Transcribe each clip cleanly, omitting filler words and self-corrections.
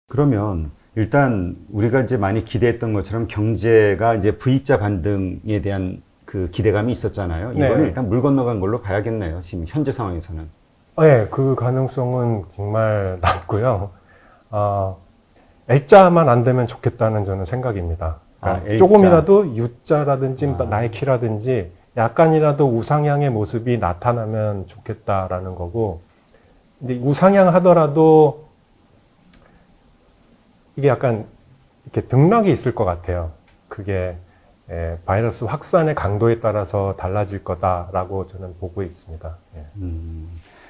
그러면 일단 우리가 이제 많이 기대했던 것처럼 경제가 이제 V자 반등에 대한 그 기대감이 있었잖아요. 이거는 네. 일단 물 건너간 걸로 봐야겠네요. 지금 현재 상황에서는. 네, 그 가능성은 정말 낮고요. L자만 안 되면 좋겠다는 저는 생각입니다. 그러니까 L자. 조금이라도 U자라든지 나이키라든지 약간이라도 우상향의 모습이 나타나면 좋겠다라는 거고, 근데 우상향 하더라도 이게 약간 이렇게 등락이 있을 것 같아요. 그게 바이러스 확산의 강도에 따라서 달라질 거다라고 저는 보고 있습니다. 예.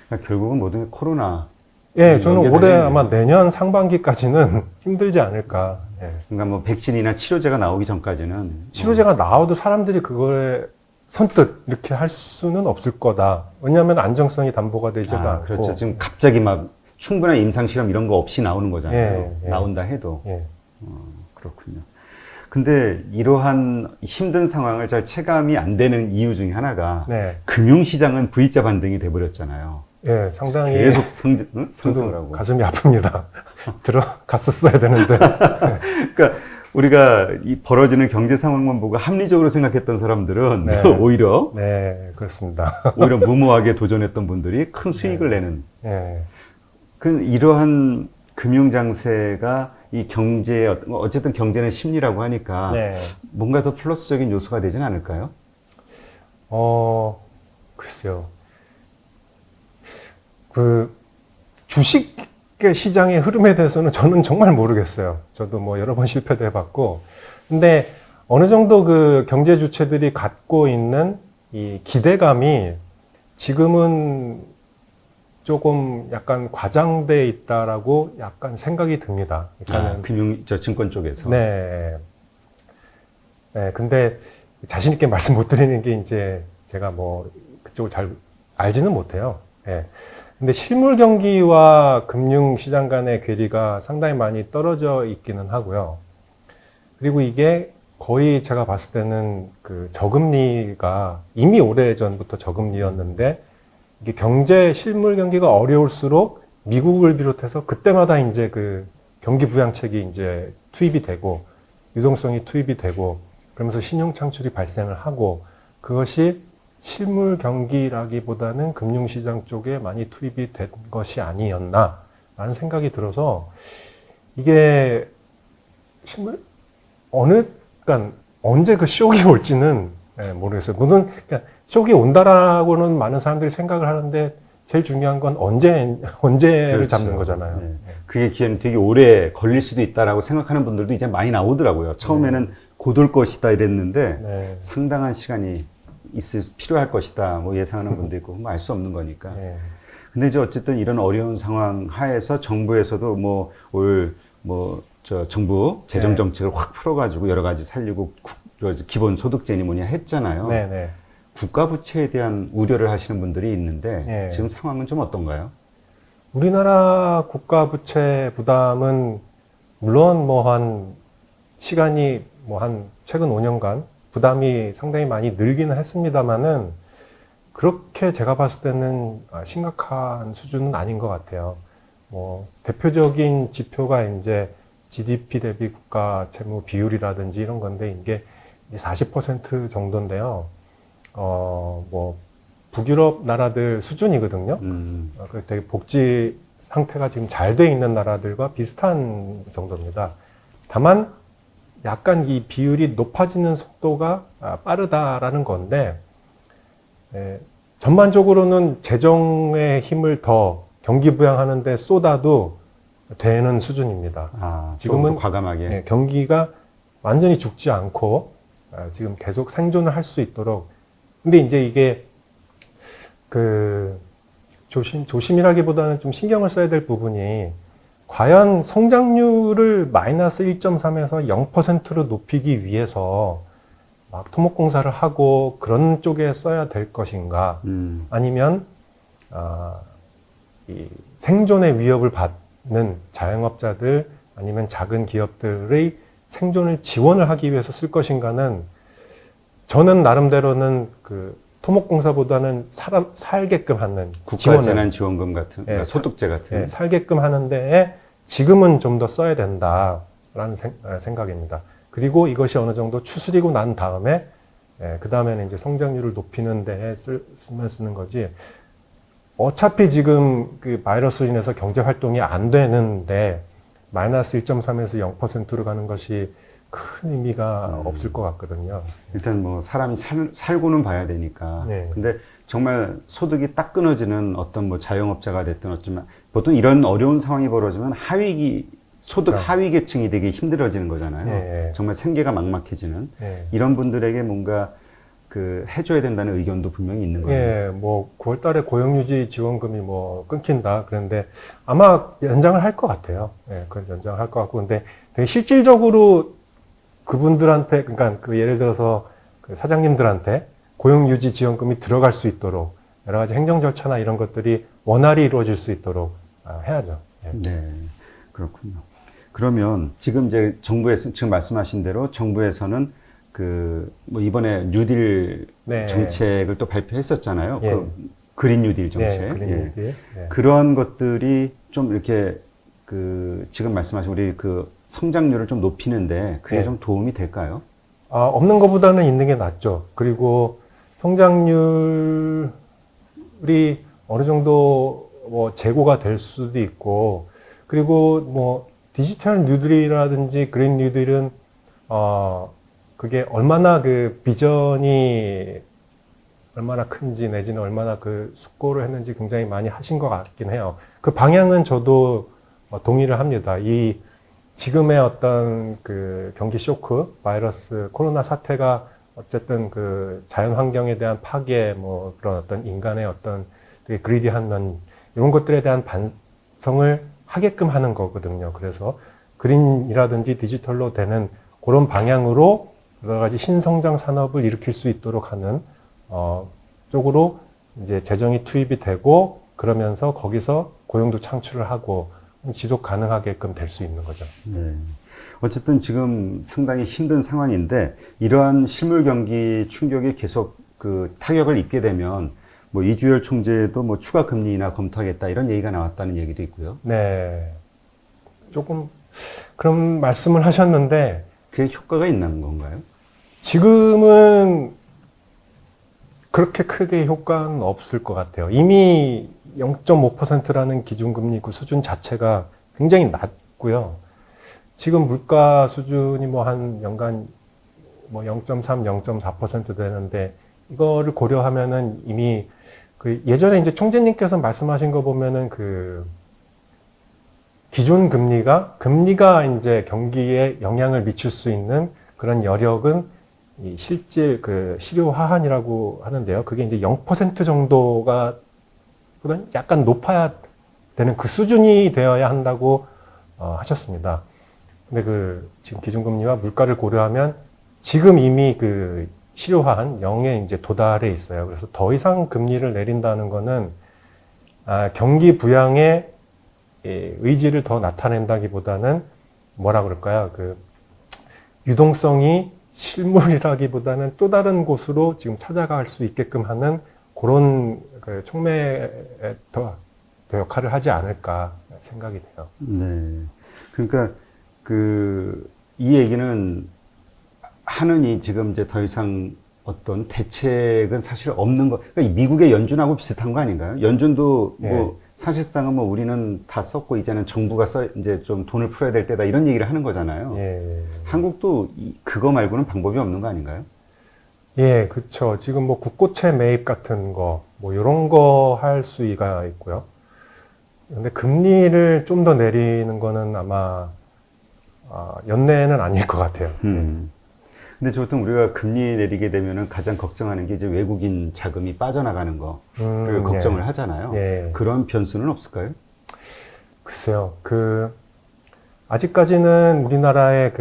그러니까 결국은 모든 게 코로나. 예, 저는 올해 연계되겠네요. 아마 내년 상반기까지는 힘들지 않을까. 예. 그러니까 뭐 백신이나 치료제가 나오기 전까지는 치료제가 나와도 사람들이 그걸 선뜻 이렇게 할 수는 없을 거다. 왜냐하면 안정성이 담보가 되지가 않고. 그렇죠. 지금 갑자기 막 충분한 임상 실험 이런 거 없이 나오는 거잖아요. 예. 나온다 해도. 예. 그렇군요. 근데 이러한 힘든 상황을 잘 체감이 안 되는 이유 중에 하나가 네. 금융시장은 V자 반등이 돼버렸잖아요. 예, 상당히 계속 상승을 저도 하고. 가슴이 아픕니다. 들어갔었어야 되는데. 그러니까 우리가 이 벌어지는 경제 상황만 보고 합리적으로 생각했던 사람들은 네. 오히려 그렇습니다. 무모하게 도전했던 분들이 큰 수익을 내는. 예. 그 이러한 금융 장세가 이 경제 어쨌든 경제는 심리라고 하니까 네. 뭔가 더 플러스적인 요소가 되진 않을까요? 글쎄요. 그 주식의 시장의 흐름에 대해서는 저는 정말 모르겠어요. 저도 뭐 여러 번 실패도 해봤고, 근데 어느 정도 그 경제 주체들이 갖고 있는 이 기대감이 지금은 조금 약간 과장돼 있다라고 약간 생각이 듭니다. 그러니까는 증권 쪽에서. 네. 네, 근데 자신 있게 말씀 못 드리는 게 이제 제가 뭐 그쪽을 잘 알지는 못해요. 네. 근데 실물 경기와 금융 시장 간의 괴리가 상당히 많이 떨어져 있기는 하고요. 그리고 이게 거의 제가 봤을 때는 그 저금리가 이미 오래전부터 저금리였는데 이게 경제 실물 경기가 어려울수록 미국을 비롯해서 그때마다 이제 그 경기 부양책이 이제 투입이 되고 유동성이 투입이 되고 그러면서 신용 창출이 발생을 하고 그것이 실물 경기라기보다는 금융시장 쪽에 많이 투입이 된 것이 아니었나라는 생각이 들어서 이게 그러니까 언제 그 쇼이 올지는 모르겠어요. 물론 그러니까 쇼이 온다라고는 많은 사람들이 생각을 하는데 제일 중요한 건 언제를 그렇죠. 잡는 거잖아요. 네. 그게 기회는 되게 오래 걸릴 수도 있다라고 생각하는 분들도 이제 많이 나오더라고요. 처음에는 곧 올 것이다 이랬는데 상당한 시간이 필요할 것이다. 뭐 예상하는 분도 있고 뭐 알 수 없는 거니까. 근데 이제 어쨌든 이런 어려운 상황 하에서 정부에서도 정부 재정 정책을 확 풀어가지고 여러 가지 살리고 기본 소득제니 뭐냐 했잖아요. 국가 부채에 대한 우려를 하시는 분들이 있는데 지금 상황은 좀 어떤가요? 우리나라 국가 부채 부담은 물론 뭐 한 시간이 뭐 한 최근 5년간 부담이 상당히 많이 늘기는 했습니다만은 그렇게 제가 봤을 때는 심각한 수준은 아닌 것 같아요. 뭐 대표적인 지표가 이제 GDP 대비 국가 채무 비율이라든지 이런 건데 이게 40% 정도인데요. 뭐 북유럽 나라들 수준이거든요. 되게 복지 상태가 지금 잘 돼 있는 나라들과 비슷한 정도입니다. 다만 약간 이 비율이 높아지는 속도가 빠르다라는 건데 전반적으로는 재정의 힘을 더 경기 부양하는 데 쏟아도 되는 수준입니다. 지금은 과감하게 경기가 완전히 죽지 않고 지금 계속 생존을 할 수 있도록. 근데 이제 이게 그 조심이라기보다는 좀 신경을 써야 될 부분이 과연 성장률을 마이너스 1.3에서 0%로 높이기 위해서 막 토목공사를 하고 그런 쪽에 써야 될 것인가 아니면 이 생존의 위협을 받는 자영업자들 아니면 작은 기업들의 생존을 지원을 하기 위해서 쓸 것인가는 저는 나름대로는 그 토목공사보다는 살게끔 하는 국가재난지원금 같은 소득제 같은 살게끔 하는 데에 지금은 좀 더 써야 된다라는 생각입니다. 그리고 이것이 어느 정도 추스리고 난 다음에 그 다음에는 이제 성장률을 높이는 데에 쓰는 거지. 어차피 지금 그 바이러스로 인해서 경제 활동이 안 되는데 마이너스 1.3에서 0%로 가는 것이 큰 의미가 없을 것 같거든요. 일단 뭐 사람이 살고는 봐야 되니까. 네. 근데 정말 소득이 딱 끊어지는 어떤 뭐 자영업자가 됐든 어쩌면 보통 이런 어려운 상황이 벌어지면 소득 그렇죠. 하위 계층이 되게 힘들어지는 거잖아요. 네. 정말 생계가 막막해지는 네. 이런 분들에게 뭔가 해줘야 된다는 의견도 분명히 있는 거예요. 예, 뭐 9월 달에 고용유지 지원금이 뭐 끊긴다 그랬는데 아마 연장을 할 것 같아요. 예, 그건 연장을 할 것 같고 근데 되게 실질적으로 그분들한테 그러니까 그 예를 들어서 그 사장님들한테 고용유지 지원금이 들어갈 수 있도록 여러 가지 행정 절차나 이런 것들이 원활히 이루어질 수 있도록 해야죠. 예. 네, 그렇군요. 그러면 지금 이제 정부에서 지금 말씀하신 대로 정부에서는 뭐 이번에 뉴딜 네. 정책을 또 발표했었잖아요. 예. 그린 뉴딜 정책. 네, 그린 뉴딜. 예. 그런 것들이 좀 이렇게 지금 말씀하신 우리 성장률을 좀 높이는데 그게 예. 좀 도움이 될까요? 없는 것보다는 있는 게 낫죠. 그리고 성장률이 어느 정도 뭐 재고가 될 수도 있고, 그리고 뭐 디지털 뉴딜이라든지 그린 뉴딜은 그게 얼마나 그 비전이 얼마나 큰지 내지는 얼마나 그 숙고를 했는지 굉장히 많이 하신 것 같긴 해요. 그 방향은 저도 동의를 합니다. 이 지금의 어떤 그 경기 쇼크, 바이러스, 코로나 사태가 어쨌든 그 자연 환경에 대한 파괴, 뭐 그런 어떤 인간의 어떤 되게 그리디한 면, 이런 것들에 대한 반성을 하게끔 하는 거거든요. 그래서 그린이라든지 디지털로 되는 그런 방향으로 여러 가지 신성장 산업을 일으킬 수 있도록 하는, 쪽으로 이제 재정이 투입이 되고, 그러면서 거기서 고용도 창출을 하고, 지속 가능하게끔 될 수 있는 거죠. 네. 어쨌든 지금 상당히 힘든 상황인데 이러한 실물 경기 충격이 계속 타격을 입게 되면 뭐 이주열 총재도 뭐 추가 금리 인하 검토하겠다 이런 얘기가 나왔다는 얘기도 있고요. 네. 조금 그런 말씀을 하셨는데 그게 효과가 있는 건가요? 지금은 그렇게 크게 효과는 없을 것 같아요. 이미 0.5%라는 기준금리 그 수준 자체가 굉장히 낮고요. 지금 물가 수준이 뭐 한 연간 뭐 0.3, 0.4% 되는데 이거를 고려하면은 이미 그 예전에 이제 총재님께서 말씀하신 거 보면은 그 기존 금리가 이제 경기에 영향을 미칠 수 있는 그런 여력은 이 실질 그 실효 하한이라고 하는데요. 그게 이제 0% 정도가 약간 높아야 되는 그 수준이 되어야 한다고 하셨습니다. 근데 지금 기준금리와 물가를 고려하면 지금 이미 그 실효 하한 0에 이제 도달해 있어요. 그래서 더 이상 금리를 내린다는 거는 경기 부양의 의지를 더 나타낸다기보다는 뭐라 그럴까요? 그 유동성이 실물이라기보다는 또 다른 곳으로 지금 찾아갈 수 있게끔 하는 그런 그 촉매에 더 역할을 하지 않을까 생각이 돼요. 네. 그러니까 이 얘기는 하느니 지금 이제 더 이상 어떤 대책은 사실 없는 거. 그러니까 미국의 연준하고 비슷한 거 아닌가요? 연준도 네. 뭐 사실상은 뭐 우리는 다 썼고 이제는 정부가 이제 좀 돈을 풀어야 될 때다 이런 얘기를 하는 거잖아요. 예. 한국도 그거 말고는 방법이 없는 거 아닌가요? 예, 그렇죠. 지금 뭐 국고채 매입 같은 거, 뭐 이런 거 할 수가 있고요. 근데 금리를 좀 더 내리는 거는 아마 연내는 아닐 것 같아요. 근데 보통 우리가 금리 내리게 되면은 가장 걱정하는 게 이제 외국인 자금이 빠져나가는 거를 걱정을 예. 하잖아요. 예. 그런 변수는 없을까요? 글쎄요. 아직까지는 우리나라의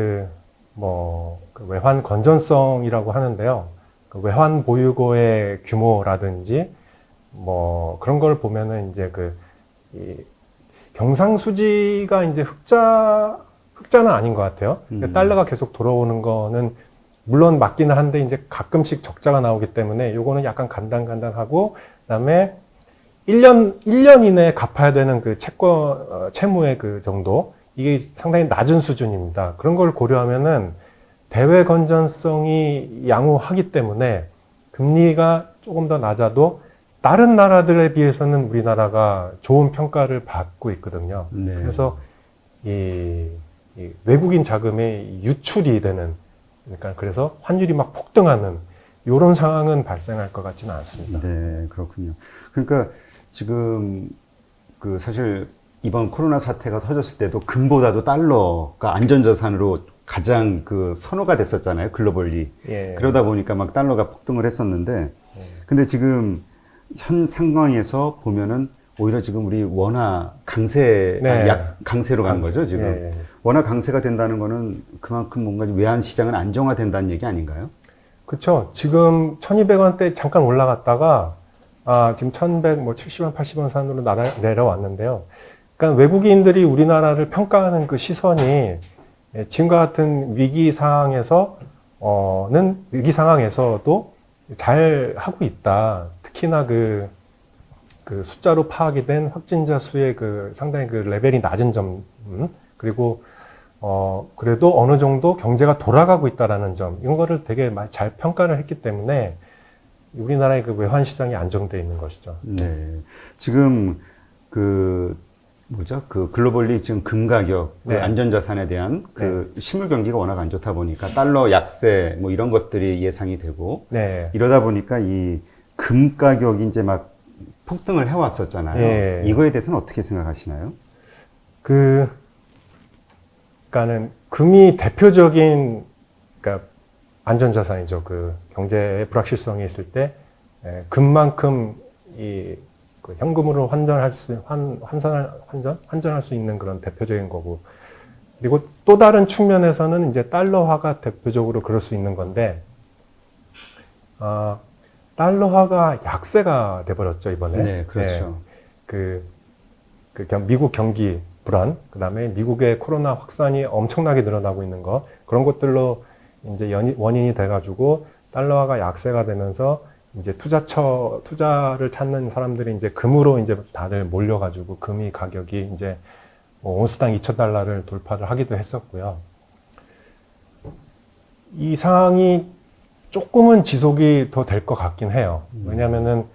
외환 건전성이라고 하는데요. 그 외환 보유고의 규모라든지 뭐 그런 걸 보면은 이제 이 경상수지가 이제 흑자는 아닌 것 같아요. 달러가 계속 돌아오는 거는 물론 맞기는 한데 이제 가끔씩 적자가 나오기 때문에 요거는 약간 간당간당하고, 그다음에 1년 이내에 갚아야 되는 그 채무의 그 정도, 이게 상당히 낮은 수준입니다. 그런 걸 고려하면은 대외 건전성이 양호하기 때문에 금리가 조금 더 낮아도 다른 나라들에 비해서는 우리나라가 좋은 평가를 받고 있거든요. 네. 그래서 이 외국인 자금의 유출이 되는, 그러니까 그래서 환율이 막 폭등하는 이런 상황은 발생할 것 같지는 않습니다. 네, 그렇군요. 그러니까 지금 그 사실 이번 코로나 사태가 터졌을 때도 금보다도 달러가 안전자산으로 가장 그 선호가 됐었잖아요, 글로벌리. 예. 그러다 보니까 막 달러가 폭등을 했었는데, 근데 지금 현 상황에서 보면은 오히려 지금 우리 원화 강세, 네. 강세로 간 거죠, 지금. 예. 원화 강세가 된다는 거는 그만큼 뭔가 외환 시장은 안정화된다는 얘기 아닌가요? 그렇죠. 지금 1200원대 잠깐 올라갔다가 지금 1170원, 80원 선으로 내려왔는데요. 그러니까 외국인들이 우리나라를 평가하는 그 시선이 지금과 같은 위기 상황에서도 잘 하고 있다. 특히나 그 숫자로 파악이 된 확진자 수의 그 상당히 그 레벨이 낮은 점, 그리고 그래도 어느 정도 경제가 돌아가고 있다라는 점, 이런 거를 되게 잘 평가를 했기 때문에 우리나라의 그 외환 시장이 안정되어 있는 것이죠. 네. 지금 그 글로벌리 지금 금 가격, 그 네. 안전자산에 대한 그 실물 경기가 워낙 안 좋다 보니까 달러 약세 뭐 이런 것들이 예상이 되고 네. 이러다 보니까 이 금 가격이 이제 막 폭등을 해왔었잖아요. 네. 이거에 대해서는 어떻게 생각하시나요? 그러니까는 금이 대표적인 그러니까 안전자산이죠. 그 경제의 불확실성이 있을 때 금만큼 그 현금으로 환전할 수 있는 그런 대표적인 거고, 그리고 또 다른 측면에서는 이제 달러화가 대표적으로 그럴 수 있는 건데, 달러화가 약세가 돼버렸죠 이번에. 네, 그렇죠. 미국 경기 불안, 그 다음에 미국의 코로나 확산이 엄청나게 늘어나고 있는 거, 그런 것들로 이제 원인이 돼가지고 달러화가 약세가 되면서 이제 투자를 찾는 사람들이 이제 금으로 이제 다들 몰려가지고 금이 가격이 이제 온스당 2,000달러를 돌파를 하기도 했었고요. 이 상황이 조금은 지속이 더 될 것 같긴 해요. 왜냐하면은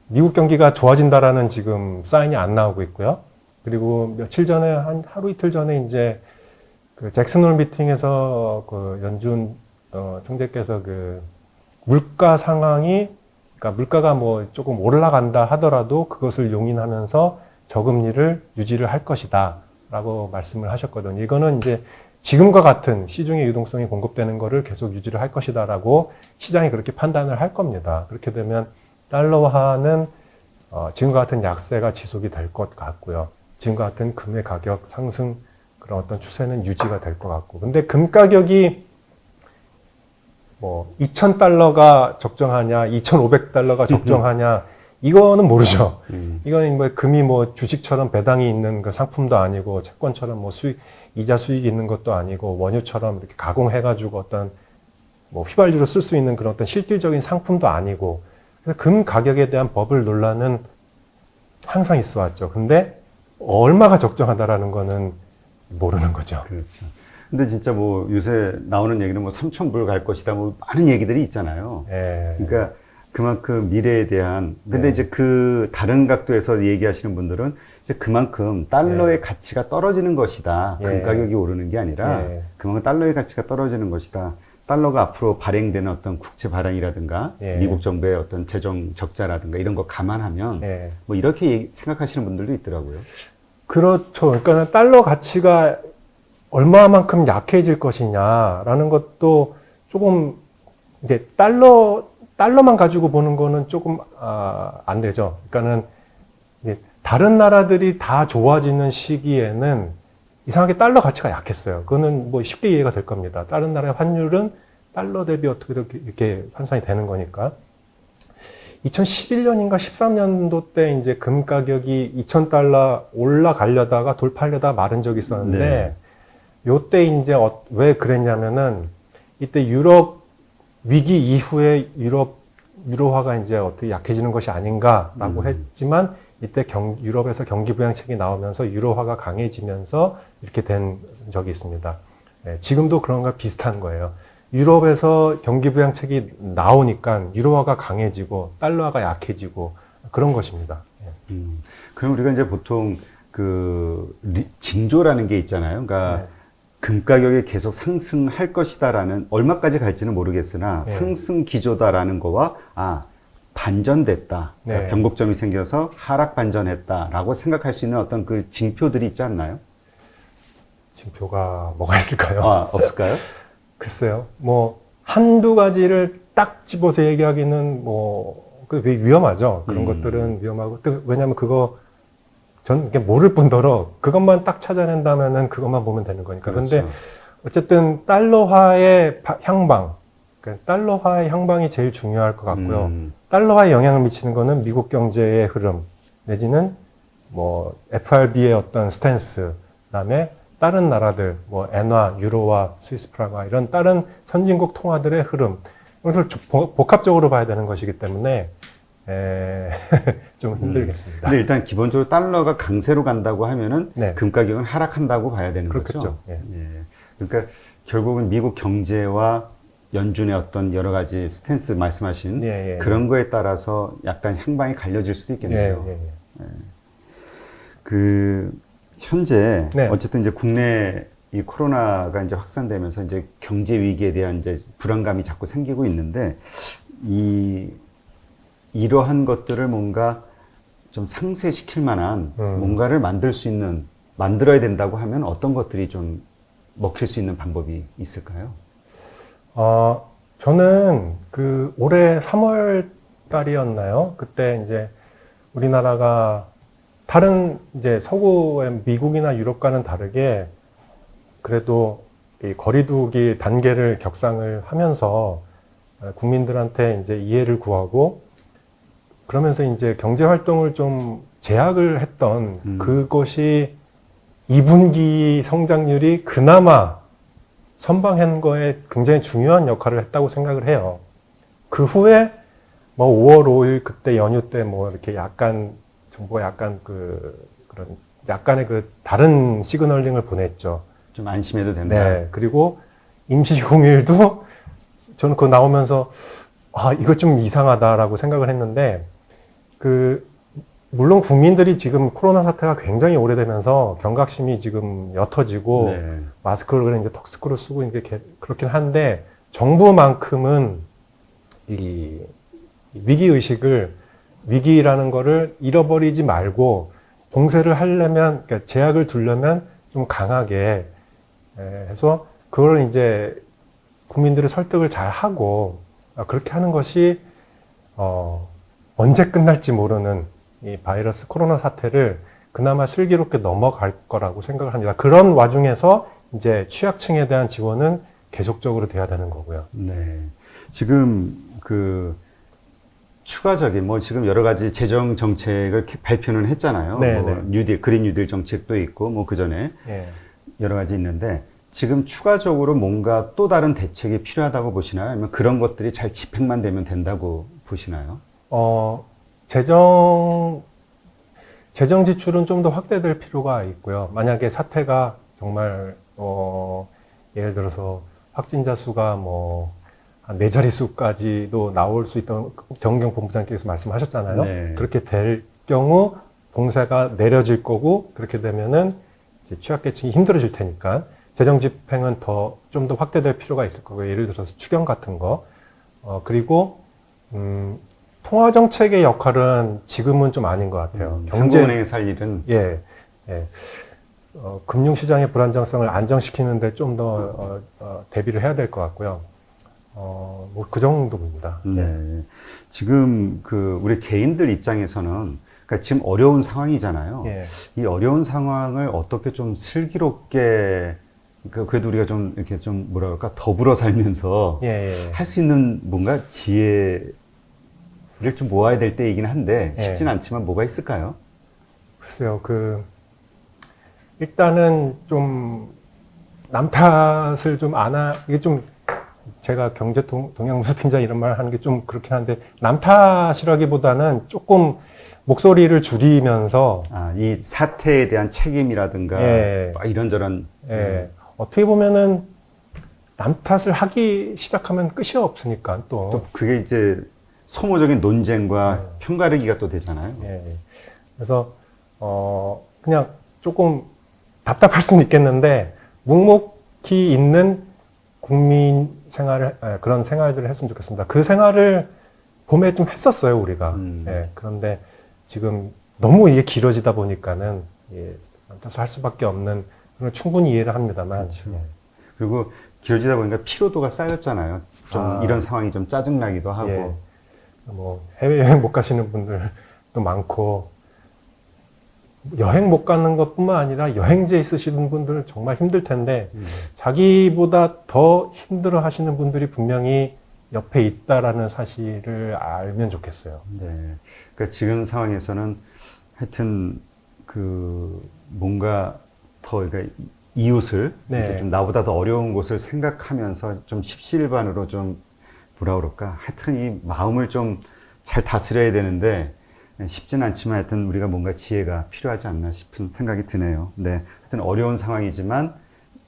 미국 경기가 좋아진다라는 지금 사인이 안 나오고 있고요. 그리고 며칠 전에 하루 이틀 전에 이제 그 잭슨홀 미팅에서 그 연준 총재께서 그 물가 상황이, 그러니까 물가가 뭐 조금 올라간다 하더라도 그것을 용인하면서 저금리를 유지를 할 것이다라고 말씀을 하셨거든요. 이거는 이제 지금과 같은 시중의 유동성이 공급되는 거를 계속 유지를 할 것이다라고 시장이 그렇게 판단을 할 겁니다. 그렇게 되면 달러화는 지금과 같은 약세가 지속이 될 것 같고요. 지금과 같은 금의 가격 상승 그런 어떤 추세는 유지가 될 것 같고. 근데 금 가격이 뭐 2,000달러가 적정하냐, 2,500달러가 적정하냐, 이거는 모르죠. 이거는 뭐 금이 뭐 주식처럼 배당이 있는 그 상품도 아니고, 채권처럼 뭐 이자 수익이 있는 것도 아니고, 원유처럼 이렇게 가공해가지고 어떤 뭐 휘발유로 쓸 수 있는 그런 어떤 실질적인 상품도 아니고, 그래서 금 가격에 대한 버블 논란은 항상 있어 왔죠. 근데 얼마가 적정하다라는 거는 모르는 거죠. 그렇죠. 근데 진짜 뭐 요새 나오는 얘기는 뭐 3,000불 갈 것이다, 뭐 많은 얘기들이 있잖아요. 예. 그러니까 그만큼 미래에 대한, 근데 네. 이제 그 다른 각도에서 얘기하시는 분들은 이제 그만큼 달러의 가치가 떨어지는 것이다. 금 예. 가격이 오르는 게 아니라 예. 그만큼 달러의 가치가 떨어지는 것이다. 달러가 앞으로 발행되는 어떤 국채 발행이라든가 예. 미국 정부의 어떤 재정 적자라든가 이런 거 감안하면 예. 뭐 이렇게 생각하시는 분들도 있더라고요. 그렇죠. 그러니까 달러 가치가 얼마만큼 약해질 것이냐라는 것도 조금 이제 달러만 가지고 보는 거는 조금 안 되죠. 그러니까는 다른 나라들이 다 좋아지는 시기에는 이상하게 달러 가치가 약했어요. 그거는 뭐 쉽게 이해가 될 겁니다. 다른 나라의 환율은 달러 대비 어떻게 이렇게 환산이 되는 거니까. 2011년인가 13년도 때 이제 금 가격이 2,000달러 올라가려다가 돌파하려다 마른 적이 있었는데, 네. 요때 이제 왜 그랬냐면은 이때 유럽 위기 이후에 유럽 유로화가 이제 어떻게 약해지는 것이 아닌가라고 했지만 이때 유럽에서 경기 부양책이 나오면서 유로화가 강해지면서 이렇게 된 적이 있습니다. 예, 지금도 그런 거 비슷한 거예요. 유럽에서 경기 부양책이 나오니까 유로화가 강해지고 달러화가 약해지고 그런 것입니다. 예. 그럼 우리가 이제 보통 그 징조라는 게 있잖아요. 그러니까 네. 금 가격이 계속 상승할 것이다라는 얼마까지 갈지는 모르겠으나 네. 상승 기조다라는 거와 반전됐다. 네. 변곡점이 생겨서 하락 반전했다라고 생각할 수 있는 어떤 그 징표들이 있지 않나요? 징표가 뭐가 있을까요? 없을까요? 글쎄요. 뭐 한두 가지를 딱 집어서 얘기하기는 위험하죠. 그런 것들은 위험하고 왜냐하면 전 이게 모를 뿐더러 그것만 딱 찾아낸다면은 그것만 보면 되는 거니까. 그렇죠. 그런데 어쨌든 달러화의 향방, 그러니까 달러화의 향방이 제일 중요할 것 같고요. 달러화에 영향을 미치는 거는 미국 경제의 흐름 내지는 뭐 FRB의 어떤 스탠스, 그다음에 다른 나라들, 뭐 엔화, 유로화, 스위스 프랑화 이런 다른 선진국 통화들의 흐름, 이것을 복합적으로 봐야 되는 것이기 때문에 좀 힘들겠습니다. 근데 일단 기본적으로 달러가 강세로 간다고 하면은 네. 금 가격은 하락한다고 봐야 되는 그렇겠죠. 거죠. 예. 예. 그러니까 결국은 미국 경제와 연준의 어떤 여러 가지 스탠스 말씀하신 예, 예, 그런 거에 따라서 약간 향방이 갈려질 수도 있겠네요. 예, 예, 예. 그 현재 네. 어쨌든 이제 국내 이 코로나가 이제 확산되면서 이제 경제 위기에 대한 이제 불안감이 자꾸 생기고 있는데 이러한 것들을 뭔가 좀 상쇄시킬 만한 뭔가를 만들어야 된다고 하면 어떤 것들이 좀 먹힐 수 있는 방법이 있을까요? 저는 올해 3월 달이었나요? 그때 이제 우리나라가 다른 이제 서구의 미국이나 유럽과는 다르게 그래도 이 거리두기 단계를 격상을 하면서 국민들한테 이제 이해를 구하고 그러면서 이제 경제 활동을 좀 제약을 했던 그것이 2분기 성장률이 그나마 선방한 거에 굉장히 중요한 역할을 했다고 생각을 해요. 그 후에 뭐 5월 5일 그때 연휴 때 뭐 이렇게 약간 정부가 약간 그런 약간의 다른 시그널링을 보냈죠. 좀 안심해도 된다. 네. 그리고 임시공휴일도 저는 그거 나오면서 이거 좀 이상하다라고 생각을 했는데 물론 국민들이 지금 코로나 사태가 굉장히 오래되면서 경각심이 지금 옅어지고 네. 마스크를 이제 턱스크로 쓰고 이게 그렇긴 한데 정부만큼은 이 위기라는 거를 잃어버리지 말고 봉쇄를 하려면, 그러니까 제약을 두려면 좀 강하게 해서 그걸 이제 국민들의 설득을 잘 하고 그렇게 하는 것이 언제 끝날지 모르는 이 바이러스 코로나 사태를 그나마 슬기롭게 넘어갈 거라고 생각을 합니다. 그런 와중에서 이제 취약층에 대한 지원은 계속적으로 돼야 되는 거고요. 네. 지금 추가적인 지금 여러 가지 재정 정책을 발표는 했잖아요. 네, 뉴딜, 그린 뉴딜 정책도 있고 그 전에 여러 가지 있는데 지금 추가적으로 뭔가 또 다른 대책이 필요하다고 보시나요? 아니면 그런 것들이 잘 집행만 되면 된다고 보시나요? 재정 지출은 좀 더 확대될 필요가 있고요. 만약에 사태가 정말, 예를 들어서 확진자 수가 한 4자릿수까지도 나올 수 있다는 정경 본부장께서 말씀하셨잖아요. 네. 그렇게 될 경우 봉쇄가 내려질 거고, 그렇게 되면은 이제 취약계층이 힘들어질 테니까 재정 집행은 좀 더 확대될 필요가 있을 거고요. 예를 들어서 추경 같은 거. 그리고, 통화정책의 역할은 지금은 좀 아닌 것 같아요. 한국은행에 살 일은 금융시장의 불안정성을 안정시키는데 좀 더 대비를 해야 될 것 같고요. 그 정도입니다. 네. 지금 우리 개인들 입장에서는 그러니까 지금 어려운 상황이잖아요. 이 어려운 상황을 어떻게 좀 슬기롭게 그래도 우리가 좀 이렇게 좀 뭐랄까 더불어 살면서 할 수 있는 뭔가 지혜를 좀 모아야 될 때이긴 한데 쉽진 않지만 뭐가 있을까요? 글쎄요, 일단은 좀 남 탓을 좀 이게 좀 제가 동양무소팀장 이런 말 하는 게 좀 그렇긴 한데 남 탓이라기보다는 조금 목소리를 줄이면서 이 사태에 대한 책임이라든가 예. 막 이런저런 예, 어떻게 보면은 남 탓을 하기 시작하면 끝이 없으니까 또 그게 이제 소모적인 논쟁과 편가르기가 또 되잖아요. 예. 그래서 그냥 조금 답답할 수는 있겠는데 묵묵히 있는 국민 생활을 그런 생활들을 했으면 좋겠습니다. 그 생활을 봄에 좀 했었어요 우리가. 예. 그런데 지금 너무 이게 길어지다 보니까는 예, 남 탓을 할 수밖에 없는 그걸 충분히 이해를 합니다만. 그렇죠. 예. 그리고 길어지다 보니까 피로도가 쌓였잖아요. 좀 이런 상황이 좀 짜증나기도 하고. 예. 뭐 해외여행 못 가시는 분들도 많고 여행 못 가는 것뿐만 아니라 여행지에 있으시는 분들은 정말 힘들 텐데 자기보다 더 힘들어 하시는 분들이 분명히 옆에 있다라는 사실을 알면 좋겠어요. 네. 그러니까 지금 상황에서는 하여튼 그 뭔가 더 그러니까 이웃을 네. 이렇게 좀 나보다 더 어려운 곳을 생각하면서 좀 십시일반으로 좀 뭐라 그럴까 하여튼 이 마음을 좀 잘 다스려야 되는데 쉽진 않지만 하여튼 우리가 뭔가 지혜가 필요하지 않나 싶은 생각이 드네요. 네. 하여튼 어려운 상황이지만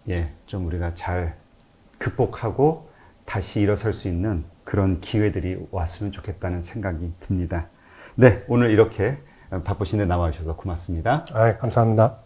예, 좀 우리가 잘 극복하고 다시 일어설 수 있는 그런 기회들이 왔으면 좋겠다는 생각이 듭니다. 네, 오늘 이렇게 바쁘신데 나와주셔서 고맙습니다. 감사합니다.